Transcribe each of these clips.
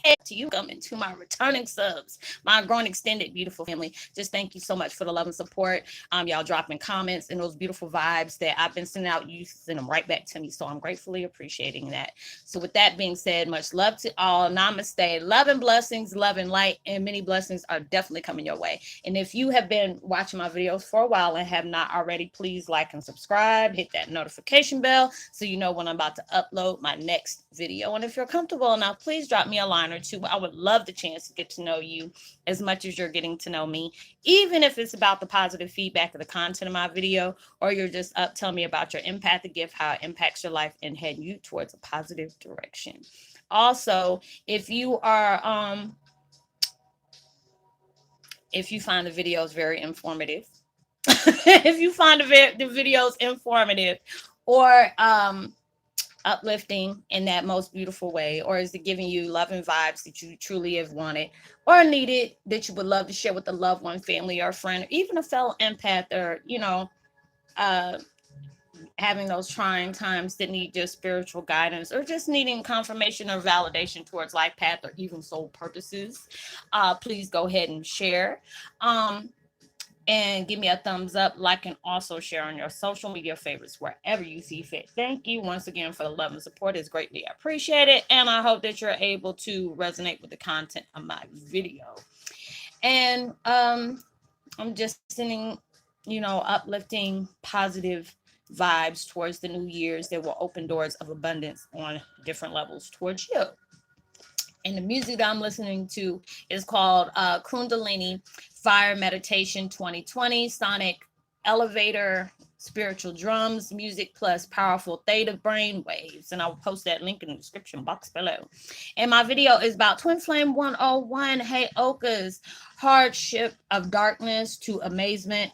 To you, coming to my returning subs, my growing extended beautiful family. Just thank you so much for the love and support. Y'all dropping comments and those beautiful vibes that I've been sending out. You send them right back to me, so I'm gratefully appreciating that. So with that being said, much love to all. Namaste. Love and blessings, love and light, and many blessings are definitely coming your way. And if you have been watching my videos for a while and have not already, please like and subscribe. Hit that notification bell so you know when I'm about to upload my next video. And if you're comfortable enough, please drop me a line or two. I would love the chance to get to know you as much as you're getting to know me, even if it's about the positive feedback of the content of my video, or you're just up telling me about your empathic gift, how it impacts your life, and heading you towards a positive direction. Also, if you are if you find the videos very informative, if you find the videos informative or uplifting in that most beautiful way, or is it giving you love and vibes that you truly have wanted or needed, that you would love to share with a loved one, family, or friend, or even a fellow empath, or uh having those trying times that need just spiritual guidance, or just needing confirmation or validation towards life path or even soul purposes, please go ahead and share. um and give me a thumbs up, like, and also share on your social media favorites wherever you see fit. Thank you once again for the love and support. It's greatly appreciated, and I hope that you're able to resonate with the content of my video. And I'm just sending, uplifting, positive vibes towards the new years that will open doors of abundance on different levels towards you. And the music that I'm listening to is called Kundalini Fire Meditation 2020 Sonic Elevator Spiritual Drums Music plus Powerful Theta Brain Waves. And I'll post that link in the description box below. And my video is about Twin Flame 101 Heyoka's Hardship of Darkness to Amazement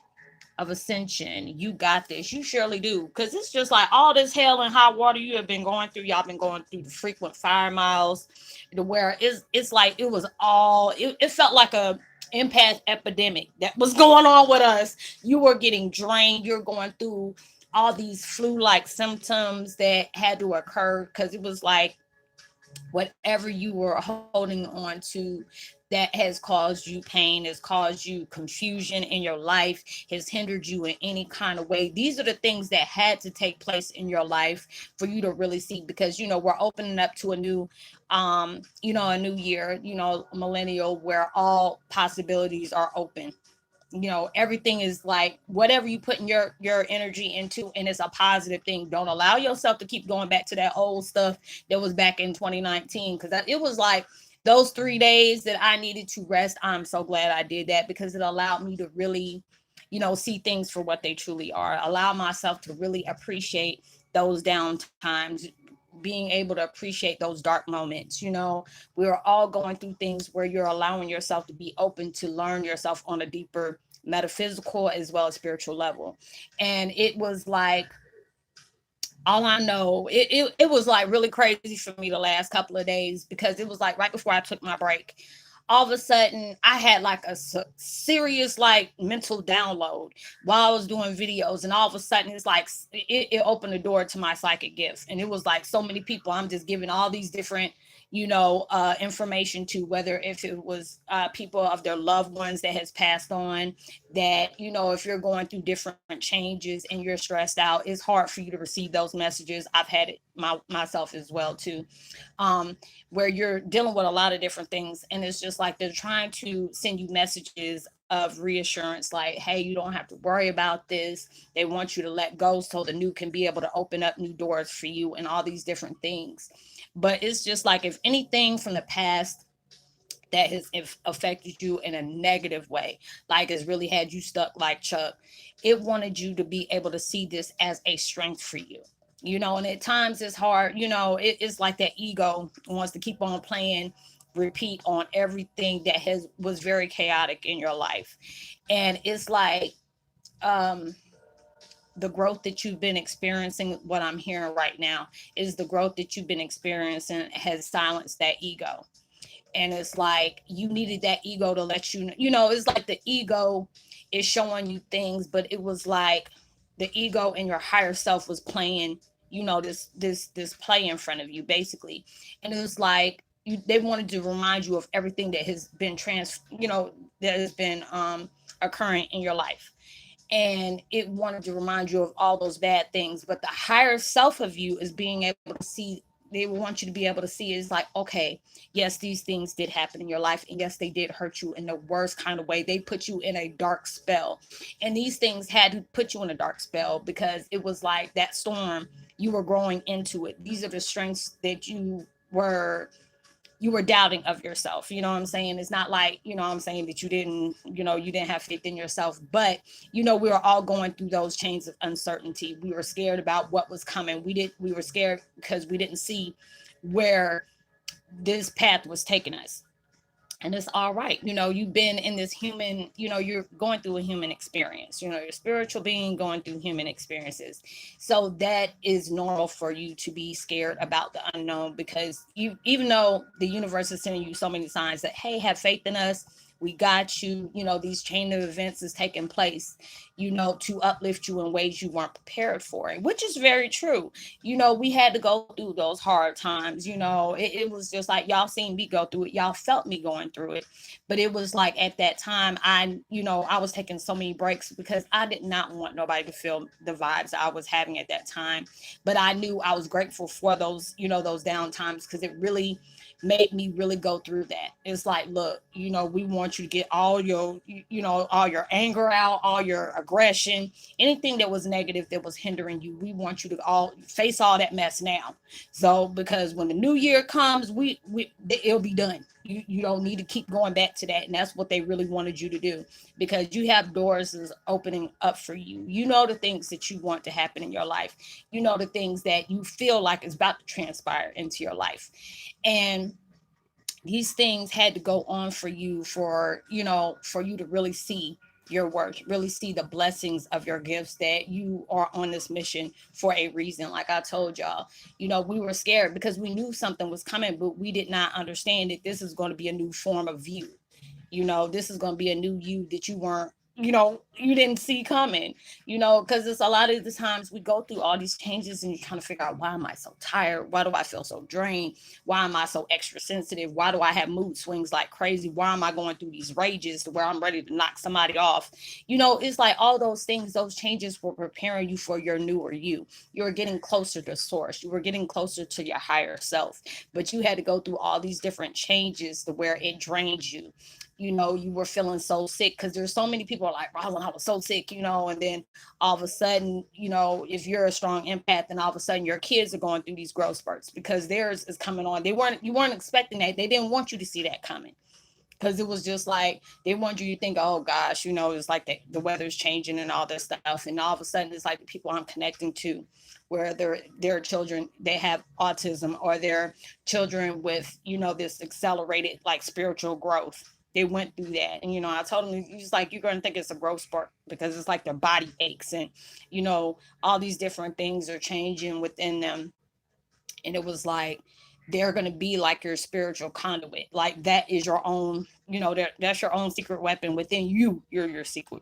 of Ascension. You got this. You surely do. Because it's just like all this hell and hot water you have been going through. Y'all been going through the frequent fire miles, to where it's like it was all, it felt like a empath epidemic that was going on with us. You were getting drained. You're going through all these flu-like symptoms that had to occur, because it was like whatever you were holding on to that has caused you pain, has caused you confusion in your life, has hindered you in any kind of way. These are the things that had to take place in your life for you to really see, because we're opening up to a new a new year, millennial, where all possibilities are open. Everything is like whatever you put in your energy into, and it's a positive thing. Don't allow yourself to keep going back to that old stuff that was back in 2019, because it was like those 3 days that I needed to rest. I'm so glad I did that, because it allowed me to really see things for what they truly are, allow myself to really appreciate those down times, being able to appreciate those dark moments. We're all going through things where you're allowing yourself to be open to learn yourself on a deeper metaphysical as well as spiritual level. And it was like, all I know, it was like really crazy for me the last couple of days, because it was like right before I took my break, all of a sudden I had like a serious like mental download while I was doing videos, and all of a sudden it's like it opened the door to my psychic gifts. And it was like so many people I'm just giving all these different information to, whether if it was people of their loved ones that has passed on, that if you're going through different changes and you're stressed out, it's hard for you to receive those messages. I've had it myself as well too, where you're dealing with a lot of different things, and it's just like they're trying to send you messages of reassurance, like, hey, you don't have to worry about this. They want you to let go so the new can be able to open up new doors for you and all these different things. But it's just like, if anything from the past that has affected you in a negative way, like has really had you stuck like Chuck, it wanted you to be able to see this as a strength for you. And at times it's hard, it's like that ego wants to keep on playing repeat on everything that was very chaotic in your life. And it's like, um the growth that you've been experiencing, what I'm hearing right now is the growth that you've been experiencing has silenced that ego. And it's like you needed that ego to let it's like the ego is showing you things, but it was like the ego and your higher self was playing, this play in front of you basically. And it was like, they wanted to remind you of everything that has been that has been occurring in your life, and it wanted to remind you of all those bad things. But the higher self of you is being able to see, they want you to be able to see is like, okay, yes, these things did happen in your life, and yes, they did hurt you in the worst kind of way. They put you in a dark spell, and these things had to put you in a dark spell because it was like that storm. You were growing into it. These are the strengths that you were doubting of yourself. You know what I'm saying? It's not like, you know what I'm saying, that you didn't have faith in yourself, but we were all going through those chains of uncertainty. We were scared about what was coming. We were scared because we didn't see where this path was taking us. And it's all right. You've been in this human, you're going through a human experience. You're spiritual being going through human experiences. So that is normal for you to be scared about the unknown, because even though the universe is sending you so many signs that, hey, have faith in us, we got you, these chain of events is taking place, to uplift you in ways you weren't prepared for it, which is very true. We had to go through those hard times. It was just like, y'all seen me go through it. Y'all felt me going through it. But it was like at that time, I was taking so many breaks because I did not want nobody to feel the vibes I was having at that time. But I knew I was grateful for those, those down times, because it really made me really go through that. It's like, look, we want you to get all your, all your anger out, all your aggression, anything that was negative that was hindering you. We want you to all face all that mess now. So, because when the new year comes, it'll be done. You don't need to keep going back to that. And that's what they really wanted you to do, because you have doors is opening up for you. The things that you want to happen in your life. The things that you feel like is about to transpire into your life. And these things had to go on for you, for you to really see your work, really see the blessings of your gifts, that you are on this mission for a reason. Like I told y'all, we were scared because we knew something was coming, but we did not understand that this is going to be a new form of you. This is going to be a new you that you weren't, you didn't see coming, because it's a lot of the times we go through all these changes and you kind of figure out, why am I so tired? Why do I feel so drained? Why am I so extra sensitive? Why do I have mood swings like crazy? Why am I going through these rages to where I'm ready to knock somebody off? It's like all those things, those changes were preparing you for your newer you. You were getting closer to source. You were getting closer to your higher self, but you had to go through all these different changes to where it drains you. You were feeling so sick, because there's so many people are like, Roslynn, I was so sick, and then all of a sudden, if you're a strong empath, then all of a sudden your kids are going through these growth spurts because theirs is coming on. You weren't expecting that. They didn't want you to see that coming, because it was just like, they want you to think, oh gosh, it's like the weather's changing and all this stuff. And all of a sudden it's like the people I'm connecting to, where their children, they have autism, or their children with, this accelerated like spiritual growth. They went through that. And, I told them, it's like, you're going to think it's a growth spurt, because it's like their body aches, and, all these different things are changing within them. And it was like, they're going to be like your spiritual conduit. Like, that is your own, that's your own secret weapon within you. You're your secret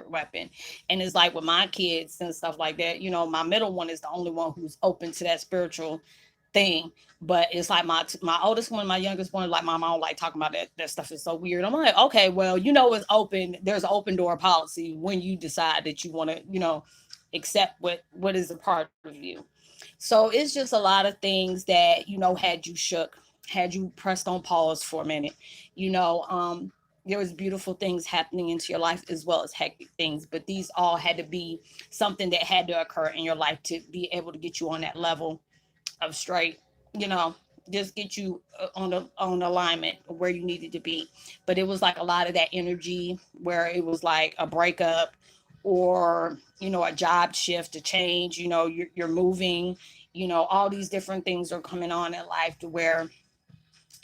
weapon. And it's like with my kids and stuff like that, my middle one is the only one who's open to that spiritual thing. But it's like my oldest one, my youngest one, like, my mom like talking about that stuff is so weird. I'm like, okay, well, it's open. There's an open door policy when you decide that you want to, accept what is a part of you. So it's just a lot of things that, had you shook, had you pressed on pause for a minute. There was beautiful things happening into your life, as well as hectic things, but these all had to be something that had to occur in your life to be able to get you on that level of straight, you know, just get you on alignment where you needed to be. But it was like a lot of that energy where it was like a breakup, or a job shift, a change. You're moving. All these different things are coming on in life, to where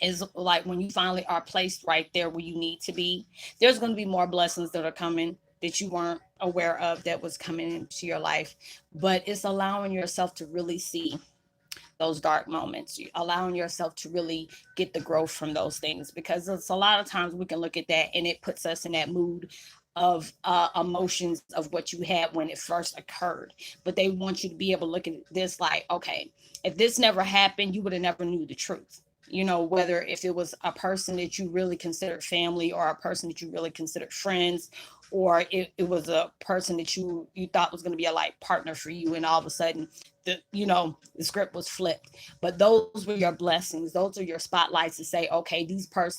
is like, when you finally are placed right there where you need to be, there's going to be more blessings that are coming that you weren't aware of that was coming into your life. But it's allowing yourself to really see those dark moments, allowing yourself to really get the growth from those things, because it's a lot of times we can look at that and it puts us in that mood of emotions of what you had when it first occurred. But they want you to be able to look at this like, okay, if this never happened, you would have never knew the truth. whether if it was a person that you really considered family, or a person that you really considered friends, or it was a person that you thought was going to be a like partner for you, and all of a sudden the script was flipped. But those were your blessings. Those are your spotlights to say, okay,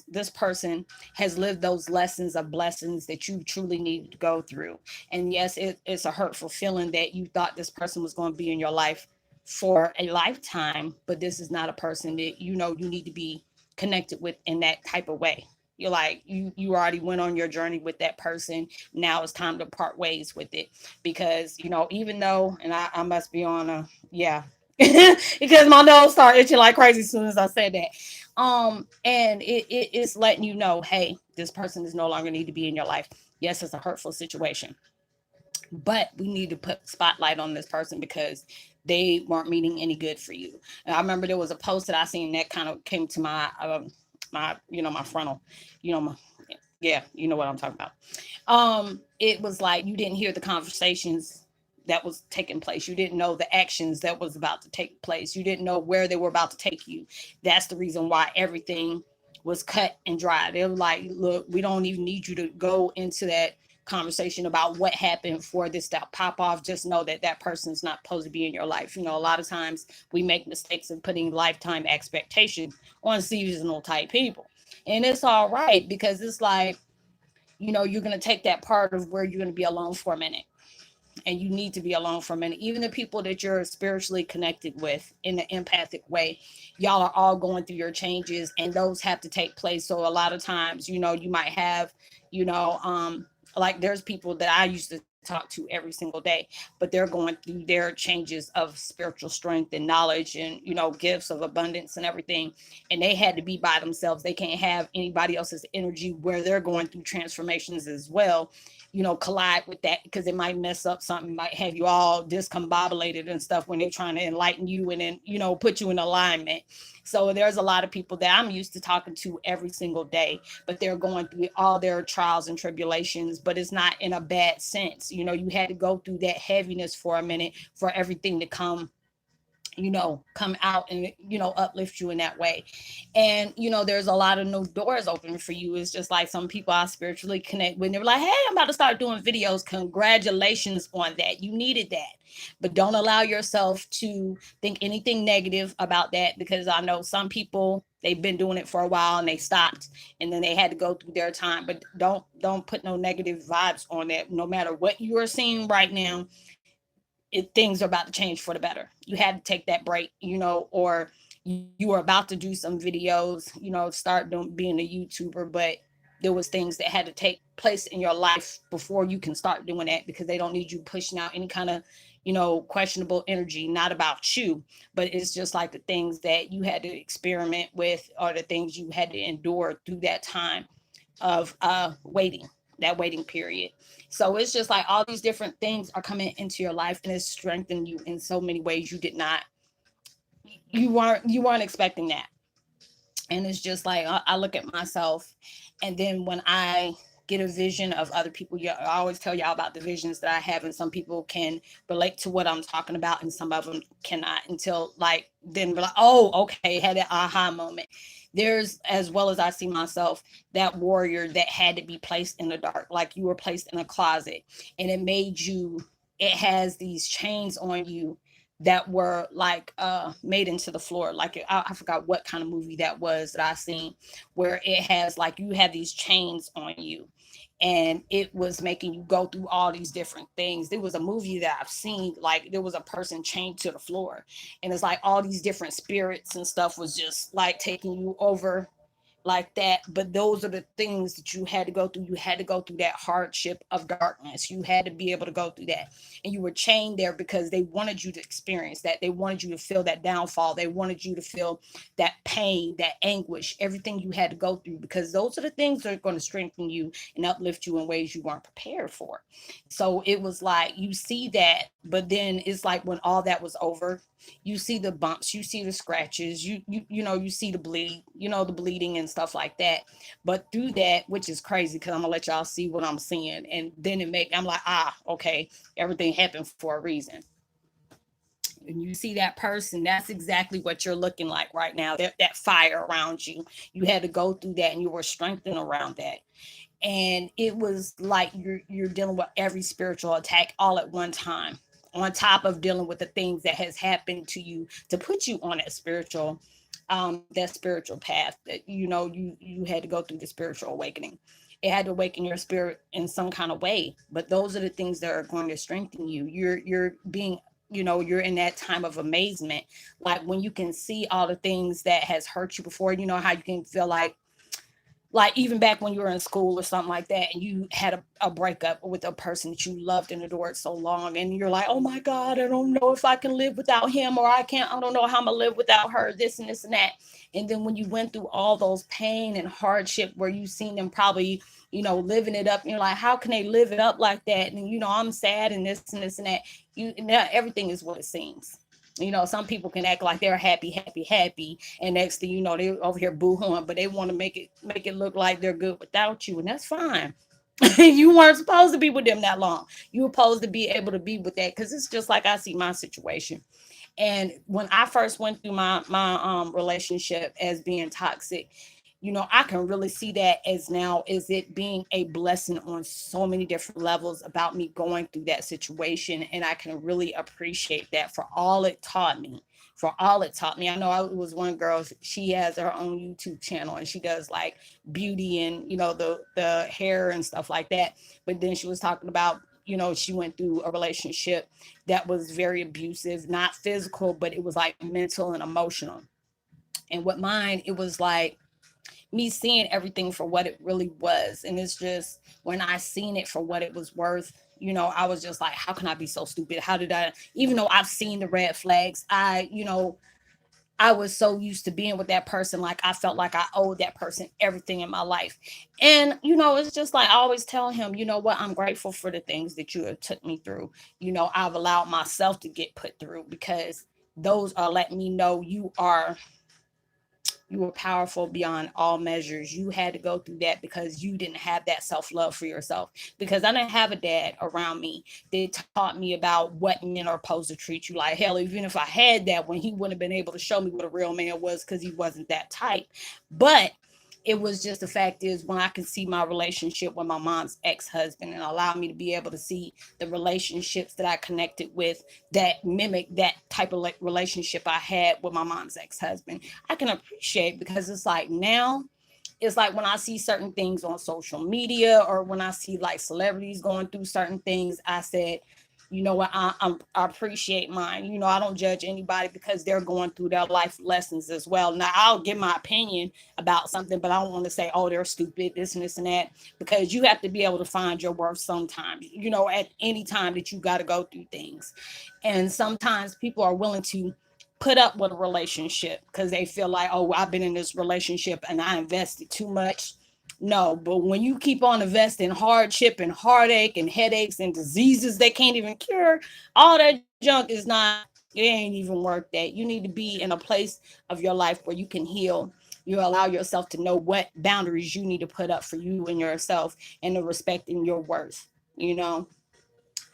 this person has lived those lessons of blessings that you truly needed to go through. And yes, it's a hurtful feeling that you thought this person was going to be in your life for a lifetime, but this is not a person that you need to be connected with in that type of way. You're like, you already went on your journey with that person. Now it's time to part ways with it. Because even though, and I must be on a, yeah, because my nose started itching like crazy as soon as I said that. And it's letting you know, hey, this person is no longer need to be in your life. Yes, it's a hurtful situation, but we need to put spotlight on this person because they weren't meaning any good for you. And I remember there was a post that I seen that kind of came to my frontal, my, yeah, you know what I'm talking about. It was like you didn't hear the conversations that was taking place. You didn't know the actions that was about to take place. You didn't know where they were about to take you. That's the reason why everything was cut and dry. They were like, look, we don't even need you to go into that conversation about what happened for this to pop off. Just know that that person's not supposed to be in your life. A lot of times we make mistakes of putting lifetime expectations on seasonal type people. And it's all right, because it's like, you're going to take that part of where you're going to be alone for a minute, and you need to be alone for a minute. Even the people that you're spiritually connected with in an empathic way, y'all are all going through your changes, and those have to take place. So a lot of times, you might have, you know, um, like there's people that I used to talk to every single day, but they're going through their changes of spiritual strength and knowledge, and gifts of abundance and everything, and they had to be by themselves. They can't have anybody else's energy where they're going through transformations as well, collide with that, because it might mess up something, might have you all discombobulated and stuff when they're trying to enlighten you and then, put you in alignment. So there's a lot of people that I'm used to talking to every single day, but they're going through all their trials and tribulations, but it's not in a bad sense. You had to go through that heaviness for a minute for everything to come out and uplift you in that way. And there's a lot of new doors open for you. It's just like some people I spiritually connect when they're like, hey, I'm about to start doing videos. Congratulations on that. You needed that. But don't allow yourself to think anything negative about that, because I know some people, they've been doing it for a while and they stopped, and then they had to go through their time. But don't put no negative vibes on that. No matter what you are seeing right now, things are about to change for the better. You had to take that break, or you were about to do some videos, start being a YouTuber, but there was things that had to take place in your life before you can start doing that, because they don't need you pushing out any kind of, questionable energy, not about you, but it's just like the things that you had to experiment with, or the things you had to endure through that time of waiting, that waiting period. So it's just like all these different things are coming into your life, and it's strengthening you in so many ways you weren't expecting that. And it's just like I look at myself, and then when I get a vision of other people, yeah, I always tell y'all about the visions that I have, and some people can relate to what I'm talking about, and some of them cannot, until like then be like, oh, okay, had that aha moment. There's, as well as I see myself, that warrior that had to be placed in the dark, like you were placed in a closet, and it has these chains on you that were like made into the floor. Like I forgot what kind of movie that was that I seen, where it has like you have these chains on you, and it was making you go through all these different things. There was a movie that I've seen, like there was a person chained to the floor, and it's like all these different spirits and stuff was just like taking you over like that. But those are the things that you had to go through. You had to go through that hardship of darkness. You had to be able to go through that. And you were chained there because they wanted you to experience that. They wanted you to feel that downfall. They wanted you to feel that pain, that anguish, everything you had to go through, because those are the things that are going to strengthen you and uplift you in ways you weren't prepared for. So it was like you see that, but then it's like when all that was over, you see the bumps, you see the scratches, you see the bleed, the bleeding and stuff like that. But through that, which is crazy, because I'm gonna let y'all see what I'm seeing, and then I'm like, okay, everything happened for a reason. and you see that person, that's exactly what you're looking like right now. That fire around you. You had to go through that and you were strengthened around that. And it was like you're dealing with every spiritual attack all at one time, on top of dealing with the things that has happened to you to put you on that spiritual path, that you had to go through the spiritual awakening. It had to awaken your spirit in some kind of way, but those are the things that are going to strengthen you. You're being, you're in that time of amazement, like when you can see all the things that has hurt you before. You know how you can feel like even back when you were in school or something like that, and you had a breakup with a person that you loved and adored so long, and you're like, oh my God, I don't know if I can live without him, or I don't know how I'm gonna live without her, this and this and that. And then when you went through all those pain and hardship where you seen them probably, living it up, and you're like, how can they live it up like that? And I'm sad and this and this and that. Now everything is what it seems. Some people can act like they're happy, happy, happy, and next thing you know, they're over here boo-hooing, but they want to make it look like they're good without you, and that's fine. You weren't supposed to be with them that long. You were supposed to be able to be with that, because it's just like I see my situation. And when I first went through my relationship as being toxic, I can really see that as now is it being a blessing on so many different levels about me going through that situation. And I can really appreciate that for all it taught me. For all it taught me. I know it was one girl, she has her own YouTube channel and she does like beauty and, the hair and stuff like that. But then she was talking about, she went through a relationship that was very abusive, not physical, but it was like mental and emotional. And with mine, it was like, me seeing everything for what it really was. And it's just when I seen it for what it was worth, I was just like, how can I be so stupid? How did I, even though I've seen the red flags, I was so used to being with that person, like I felt like I owed that person everything in my life. And it's just like I always tell him, you know what, I'm grateful for the things that you have took me through. I've allowed myself to get put through, because those are letting me know you were powerful beyond all measures. You had to go through that because you didn't have that self-love for yourself. Because I didn't have a dad around me that taught me about what men are supposed to treat you like. Hell, even if I had that, when he wouldn't have been able to show me what a real man was, because he wasn't that type. But it was just, the fact is, when I could see my relationship with my mom's ex-husband and allow me to be able to see the relationships that I connected with that mimic that type of relationship I had with my mom's ex-husband, I can appreciate, because it's like now, it's like when I see certain things on social media, or when I see like celebrities going through certain things, I said, you know what, I appreciate mine. I don't judge anybody because they're going through their life lessons as well. Now, I'll give my opinion about something, but I don't want to say, oh, they're stupid, this and this and that, because you have to be able to find your worth sometimes, at any time that you got to go through things. And sometimes people are willing to put up with a relationship because they feel like, oh, I've been in this relationship and I invested too much. No, but when you keep on investing hardship and heartache and headaches and diseases they can't even cure, all that junk is not, it ain't even worth that. You need to be in a place of your life where you can heal. You allow yourself to know what boundaries you need to put up for you and yourself, and to respect in your worth, you know?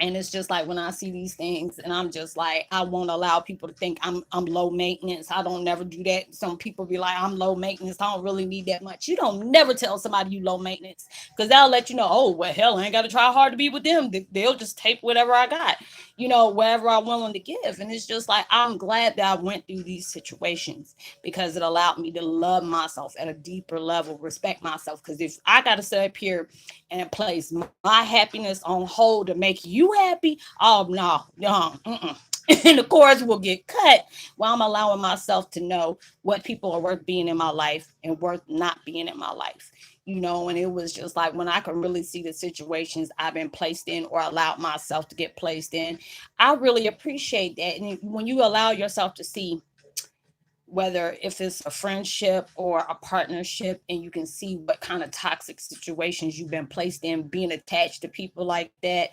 And it's just like when I see these things, and I'm just like, I won't allow people to think I'm low maintenance. I don't never do that. Some people be like, I'm low maintenance, I don't really need that much. You don't never tell somebody you low maintenance, because they'll let you know, oh well, hell, I ain't got to try hard to be with them. They'll just take whatever I got, whatever I'm willing to give. And it's just like, I'm glad that I went through these situations, because it allowed me to love myself at a deeper level, respect myself. Because if I got to sit up here and place my happiness on hold to make you happy, oh no. And the chords will get cut, while I'm allowing myself to know what people are worth being in my life and worth not being in my life. And it was just like when I could really see the situations I've been placed in, or allowed myself to get placed in, I really appreciate that. And when you allow yourself to see, whether if it's a friendship or a partnership, and you can see what kind of toxic situations you've been placed in, being attached to people like that,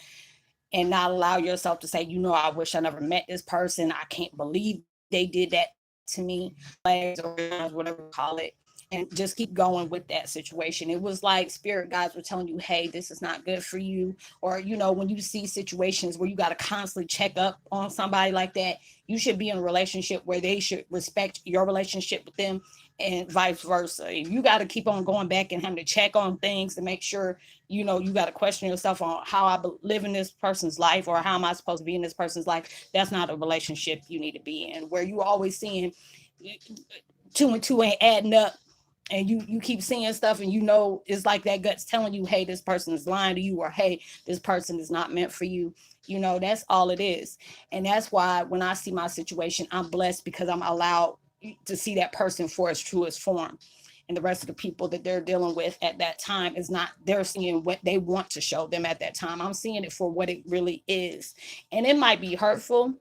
and not allow yourself to say, I wish I never met this person, I can't believe they did that to me, flags or whatever you call it. and just keep going with that situation. It was like spirit guides were telling you, hey, this is not good for you. Or, when you see situations where you got to constantly check up on somebody like that, you should be in a relationship where they should respect your relationship with them, and vice versa. If you got to keep on going back and having to check on things to make sure, you got to question yourself on how I live in this person's life, or how am I supposed to be in this person's life, that's not a relationship you need to be in, where you always seeing two and two ain't adding up, and you keep seeing stuff, and it's like that gut's telling you, hey, this person is lying to you, or hey, this person is not meant for you. That's all it is. And that's why when I see my situation, I'm blessed, because I'm allowed to see that person for its truest form. And the rest of the people that they're dealing with at that time is not, they're seeing what they want to show them at that time. I'm seeing it for what it really is. And it might be hurtful,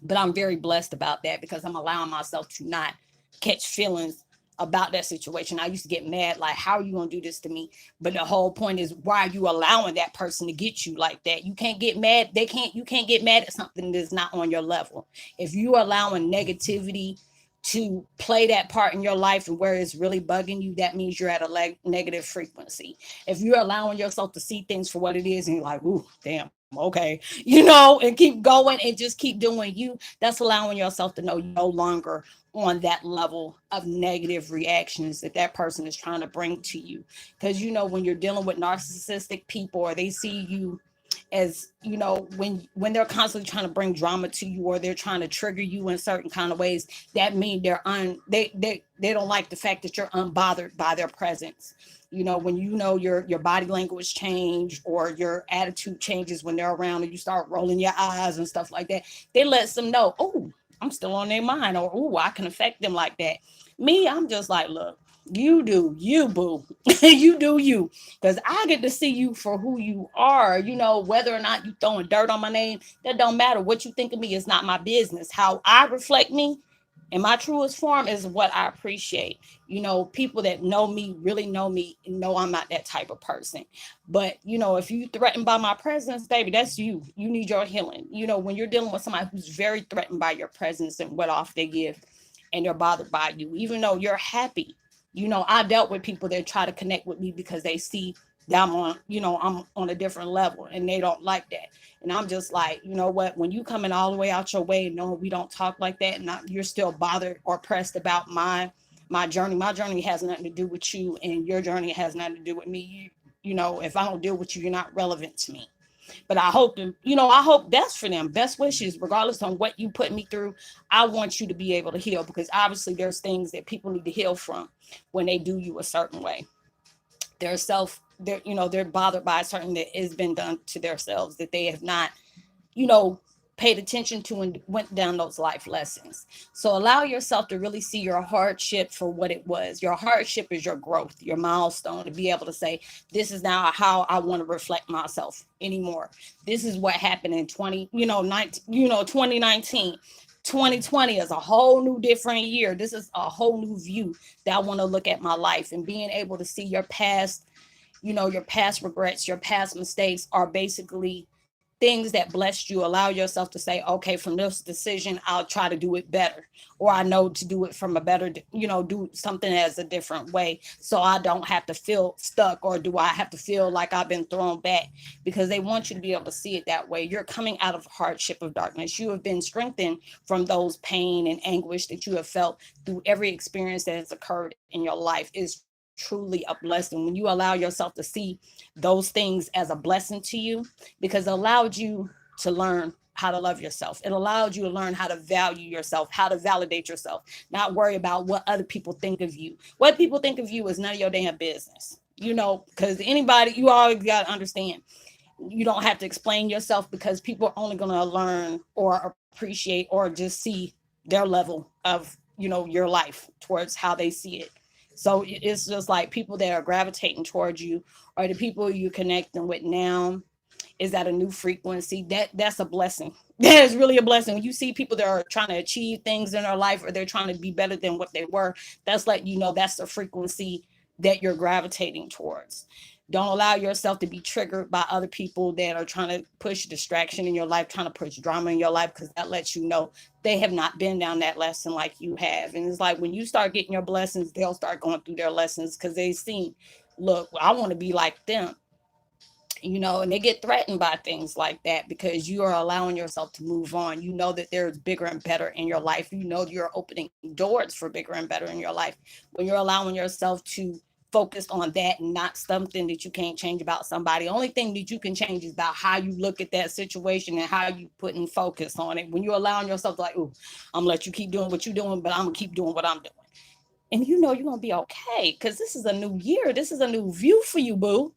but I'm very blessed about that, because I'm allowing myself to not catch feelings about that situation. I used to get mad, like, how are you going to do this to me? But the whole point is, why are you allowing that person to get you like that? You can't get mad. You can't get mad at something that's not on your level. If you're allowing negativity to play that part in your life, and where it's really bugging you, that means you're at a negative frequency. If you're allowing yourself to see things for what it is, and you're like, ooh, damn, okay, and keep going and just keep doing you, that's allowing yourself to know you're no longer on that level of negative reactions that person is trying to bring to you. Because when you're dealing with narcissistic people, or they see you as, when they're constantly trying to bring drama to you, or they're trying to trigger you in certain kind of ways, that mean they don't like the fact that you're unbothered by their presence. When your body language change, or your attitude changes when they're around, and you start rolling your eyes and stuff like that, they let them know, oh, I'm still on their mind, or oh, I can affect them like that. Me, I'm just like, look, you do you, boo. You do you, because I get to see you for who you are. Whether or not you throwing dirt on my name, that don't matter. What you think of me is not my business. How I reflect me in my truest form is what I appreciate. People that know me, really know me, know I'm not that type of person. But if you threatened by my presence, baby, that's you. You need your healing. When you're dealing with somebody who's very threatened by your presence and what off they give, and they're bothered by you, even though you're happy. I dealt with people that try to connect with me because they see that I'm on a different level, and they don't like that. And I'm just like, you know what, when you coming all the way out your way, and no, we don't talk like that, and you're still bothered or pressed about my journey. My journey has nothing to do with you, and your journey has nothing to do with me. If I don't deal with you, you're not relevant to me. But I hope that's for them. Best wishes, regardless on what you put me through. I want you to be able to heal, because obviously there's things that people need to heal from when they do you a certain way. They're bothered by something that has been done to themselves that they have not, you know, paid attention to and went down those life lessons. So allow yourself to really see your hardship for what it was. Your hardship is your growth, your milestone, to be able to say, this is now how I want to reflect myself anymore. This is what happened in 2019. 2020 is a whole new different year. This is a whole new view that I want to look at my life, and being able to see your past, your past regrets, your past mistakes are basically things that blessed you. Allow yourself to say, okay, from this decision, I'll try to do it better, or I know to do it from a better, do something as a different way, so I don't have to feel stuck, or do I have to feel like I've been thrown back, because they want you to be able to see it that way. You're coming out of hardship of darkness. You have been strengthened from those pain and anguish that you have felt through every experience that has occurred in your life. Is truly a blessing when you allow yourself to see those things as a blessing to you, because it allowed you to learn how to love yourself. It allowed you to learn how to value yourself, how to validate yourself, not worry about what other people think of you. What people think of you is none of your damn business, because anybody, you always got to understand, you don't have to explain yourself, because people are only going to learn or appreciate or just see their level of, your life towards how they see it. So it's just like people that are gravitating towards you, or the people you're connecting with now, is at a new frequency. That's a blessing. That is really a blessing. When you see people that are trying to achieve things in their life, or they're trying to be better than what they were, that's like, that's the frequency that you're gravitating towards. Don't allow yourself to be triggered by other people that are trying to push distraction in your life, trying to push drama in your life, because that lets you know they have not been down that lesson like you have. And it's like when you start getting your blessings, they'll start going through their lessons because they see, look, I want to be like them, and they get threatened by things like that because you are allowing yourself to move on. You know that there's bigger and better in your life. You know you're opening doors for bigger and better in your life when you're allowing yourself to focus on that and not something that you can't change about somebody. The only thing that you can change is about how you look at that situation and how you put in focus on it. When you're allowing yourself to, like, ooh, I'm gonna let you keep doing what you're doing, but I'm gonna keep doing what I'm doing, and you're gonna be okay, because this is a new year. This is a new view for you, boo.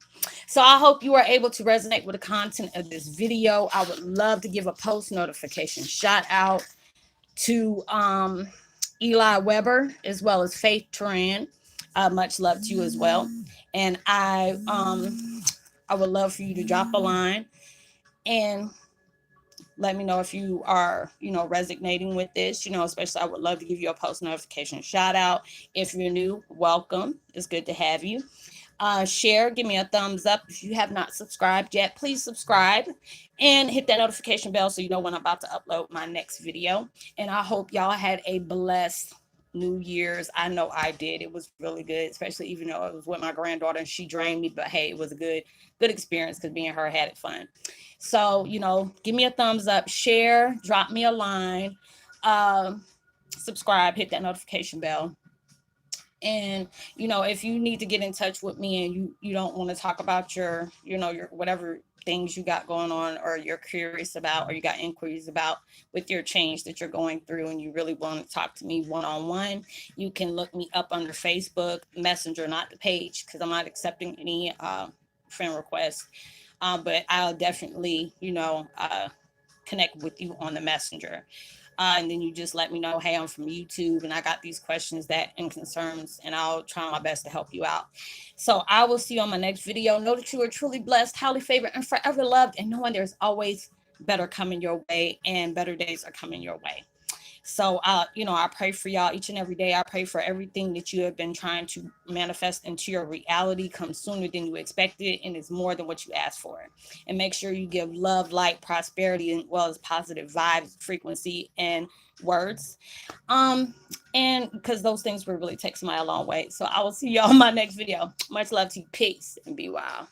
So I hope you are able to resonate with the content of this video. I would love to give a post notification shout out to Eli Weber as well as Faith Turan. Much love to you as well. And I would love for you to drop a line and let me know if you are, resonating with this, especially I would love to give you a post notification shout out. If you're new, welcome. It's good to have you. Share, give me a thumbs up. If you have not subscribed yet, please subscribe and hit that notification bell so you know when I'm about to upload my next video. And I hope y'all had a blessed New Year's. I know I did. It was really good, especially even though it was with my granddaughter and she drained me. But hey, it was a good experience because me and her had it fun. So, give me a thumbs up, share, drop me a line, subscribe, hit that notification bell. And if you need to get in touch with me and you don't want to talk about your whatever things you got going on, or you're curious about, or you got inquiries about with your change that you're going through, and you really want to talk to me one-on-one, you can look me up under Facebook Messenger, not the page, because I'm not accepting any friend requests, but I'll definitely connect with you on the Messenger. And then you just let me know, hey, I'm from YouTube and I got these questions that and concerns, and I'll try my best to help you out. So I will see you on my next video. Know that you are truly blessed, highly favored, and forever loved, and knowing there's always better coming your way and better days are coming your way. So, I pray for y'all each and every day. I pray for everything that you have been trying to manifest into your reality comes sooner than you expected, and it's more than what you asked for. And make sure you give love, light, prosperity, as well as positive vibes, frequency, and words. And because those things will really take somebody a long way. So I will see y'all in my next video. Much love to you. Peace and be wild.